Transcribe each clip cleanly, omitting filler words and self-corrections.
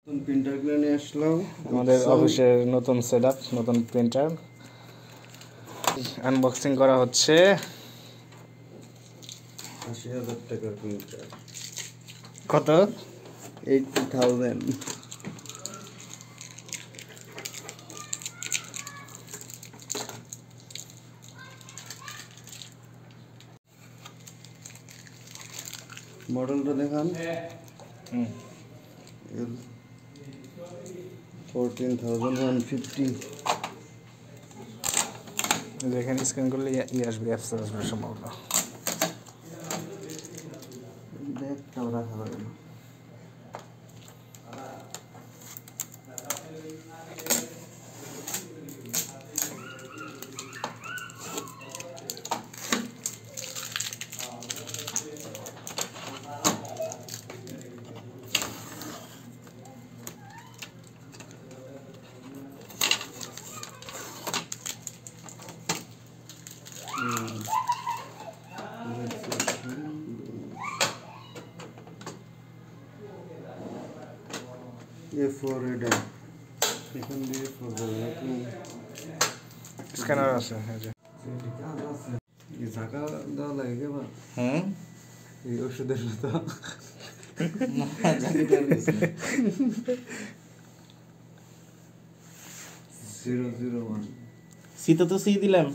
নতুন প্রিন্টার কিনে নিয়ে আসলাম আমাদের অফিসের নতুন সেটআপ, নতুন প্রিন্টার আনবক্সিং করা হচ্ছে। ৮০,০০০ টাকার প্রিন্টার। কত? 80,000। মডেলটা দেখান। 14,150। যেখানে স্ক্যান করলে আসবে, অ্যাপস আসবে সম্ভবত। ব্যাগটাও রাখা যাবে না। A4 এটা এখান দিয়ে A4 যাবে না তো স্ক্যানার আছে, এই যে এই ঝাঁকা দেওয়া লাগে কেবা এই ওষুধের মতো। 001 শীত তো সি দিলাম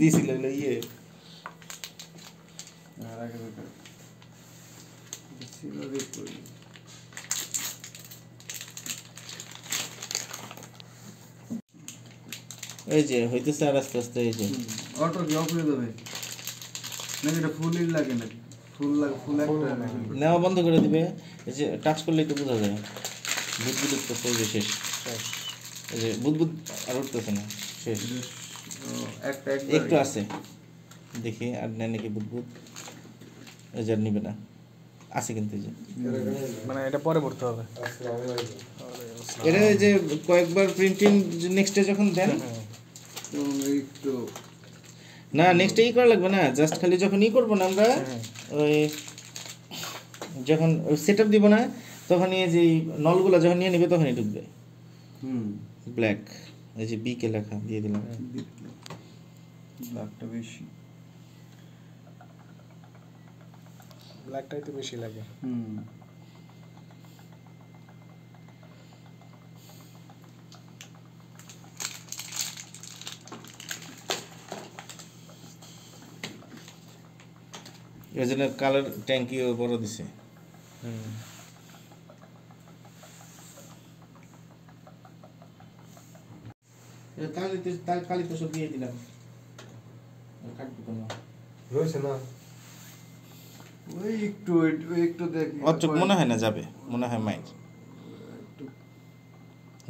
দিছিল ইয়ে আর আগে দেখা ছিল দেখো এই যে হইতেছে আর আস্তে আস্তে এই যে অটো কি অফ হয়ে যাবে নাকি এটা ফুলই লাগে না? ফুল লাগে, ফুল একটা নেওয়া বন্ধ করে দিবে। এই যে টাচ করলে একটু বোঝা যায় বুদবুদ উঠতেছে, এই যে শেষ। এই যে বুদবুদ আর উঠতেছে না, শেষ। একটা একটু আছে, দেখি আর নেয় নাকি বুদবুদ। এই যে আর নিবে না, আছে কিন্তু এই যে মানে এটা পরে ভরতে হবে। এটা এই যে কয়েকবার প্রিন্টিং নেক্সটে যখন দেন একটু না, নেক্সটে ই করা লাগবে না, জাস্ট খালি যখন ই করবো না আমরা ওই যখন সেট আপ দিব না তখন এই যে নলগুলো যখন নিয়ে নেবে তখনই ঢুকবে। ব্ল্যাক, এই যে বি কে লেখা দিয়ে দিলাম। ব্ল্যাকটা বেশি, ব্ল্যাকটাই তো বেশি লাগে। এই জন্য কালার ট্যাঙ্কিও বড় দিছে। কালিতে সব দিয়ে দিলাম, রয়েছে না ওই একটু একটু দেখি অতটুক মনে হয় না যাবে, মনে হয় মাইক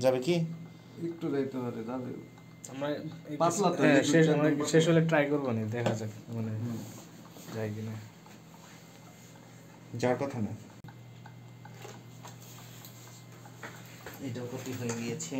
যাবে কি একটু যাইতে পারে, যাবে। আমরা পাতলা তো, শেষ হলে ট্রাই করবো না, দেখা যাক মানে যায় কিনা। যাওয়ার কথা না। এটাও কপি হয়ে গিয়েছে।